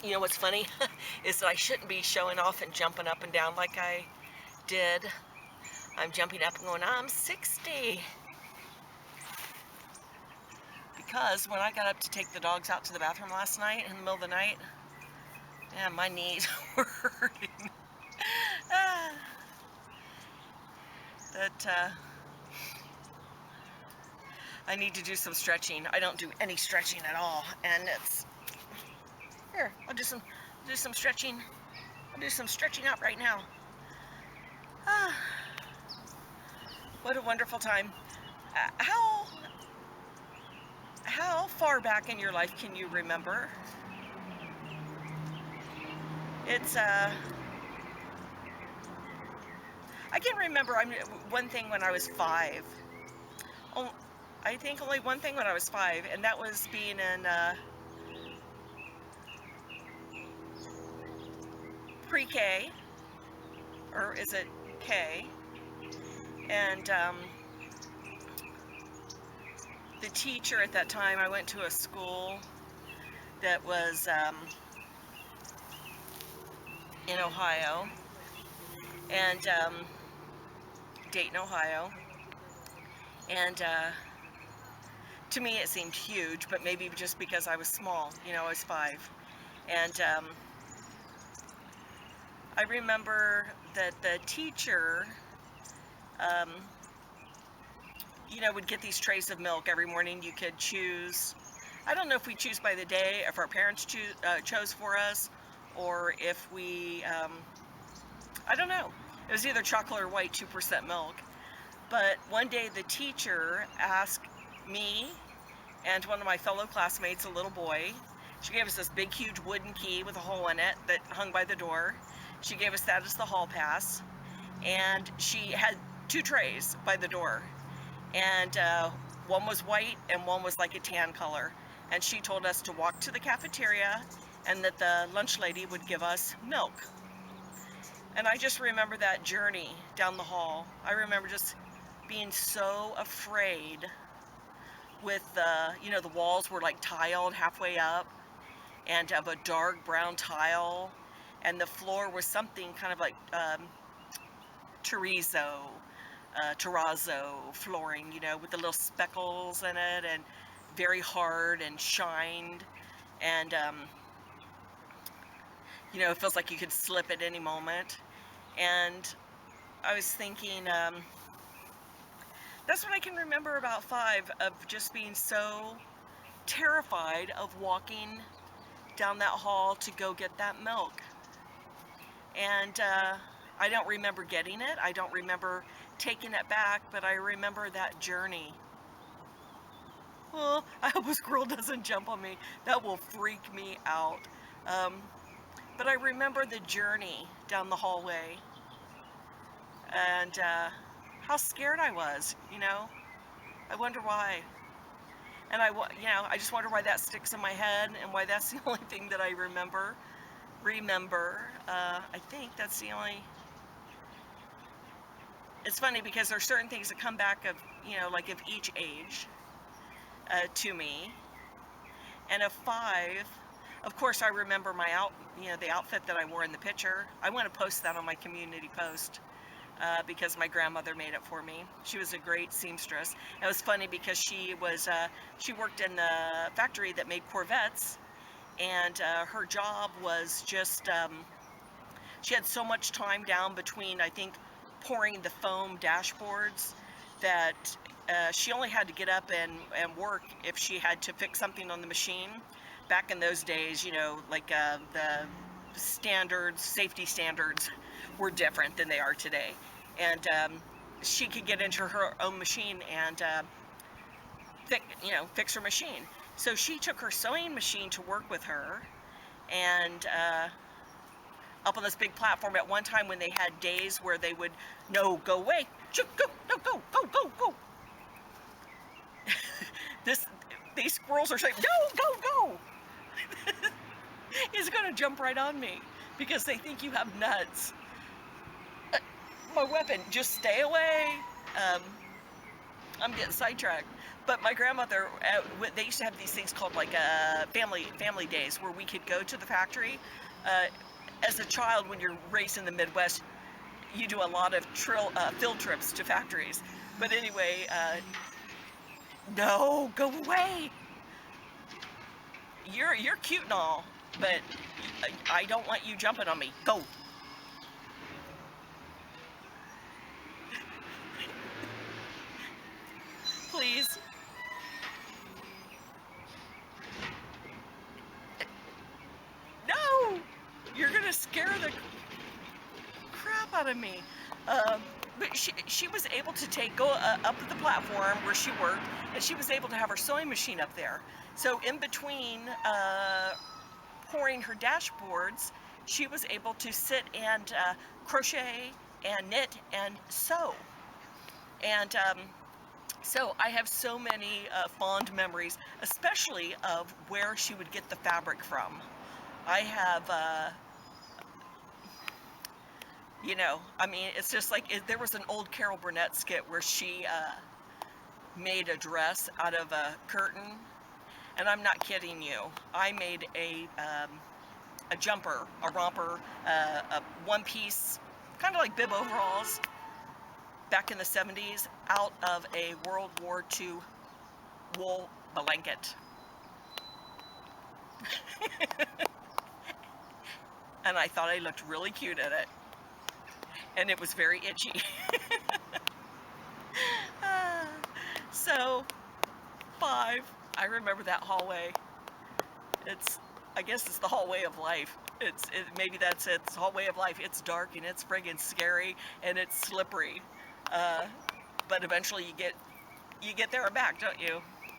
You know what's funny is that I shouldn't be showing off and jumping up and down like I did. I'm jumping up and going, I'm 60. Because when I got up to take the dogs out to the bathroom last night in the middle of the night, yeah, my knees were hurting. Ah, that I need to do some stretching. I don't do any stretching at all, and it's here. Do some stretching. I'll do some stretching out right now. Ah, what a wonderful time. How far back in your life can you remember? It's I can remember. One thing when I was 5. Oh, I think only one thing when I was 5, and that was being in pre-K, or is it K? And the teacher at that time, I went to a school that was in Ohio, and Dayton, Ohio, and to me it seemed huge, but maybe just because I was small, I was 5, and I remember that the teacher, um, would get these trays of milk every morning. You could choose. I don't know if we choose by the day, if our parents chose for us, or if we, I don't know. It was either chocolate or white 2% milk. But one day the teacher asked me and one of my fellow classmates, a little boy, she gave us this big, huge wooden key with a hole in it that hung by the door. She gave us that as the hall pass. And she had 2 trays by the door. And one was white and one was like a tan color. And she told us to walk to the cafeteria and that the lunch lady would give us milk. And I just remember that journey down the hall. I remember just being so afraid with the walls were like tiled halfway up and of a dark brown tile, and the floor was something kind of like terrazzo flooring, with the little speckles in it, and very hard and shined, and it feels like you could slip at any moment. And I was thinking, that's what I can remember about 5, of just being so terrified of walking down that hall to go get that milk. And I don't remember getting it. I don't remember taking it back, but I remember that journey. Well, I hope a squirrel doesn't jump on me. That will freak me out. Um, but I remember the journey down the hallway, and how scared I was. I wonder why. And I just wonder why that sticks in my head, and why that's the only thing that I remember. I think that's the only. It's funny because there's certain things that come back like of each age to me. And of 5, of course, I remember the outfit that I wore in the picture. I want to post that on my community post because my grandmother made it for me. She was a great seamstress. It was funny because she worked in the factory that made Corvettes, and her job was just, she had so much time down between, I think, pouring the foam dashboards, that she only had to get up and work if she had to fix something on the machine. Back in those days, like the safety standards were different than they are today. And she could get into her own machine and fix her machine. So she took her sewing machine to work with her, and up on this big platform at one time when they had days where they would, no, go away, go, no, go. These squirrels are saying, go. He's gonna jump right on me because they think you have nuts. My weapon, just stay away. I'm getting sidetracked. But my grandmother, they used to have these things called like family days where we could go to the factory. Uh, as a child, when you're raised in the Midwest, you do a lot of field trips to factories. But anyway, no, go away. You're cute and all, but I don't want you jumping on me. Go, please. No, you're gonna scare the crap out of me. Um, but she was able to go up to the platform where she worked, and she was able to have her sewing machine up there. So in between pouring her dashboards, she was able to sit and crochet and knit and sew. And so I have so many fond memories, especially of where she would get the fabric from. I have, I mean, it's just like there was an old Carol Burnett skit where she made a dress out of a curtain, and I'm not kidding you. I made a jumper, a romper, a one-piece, kind of like bib overalls, back in the 70s, out of a World War II wool blanket. And I thought I looked really cute in it. And it was very itchy. So, 5. I remember that hallway. I guess it's the hallway of life. Maybe that's it. It's the hallway of life. It's dark and it's friggin' scary and it's slippery. But eventually you get there and back, don't you?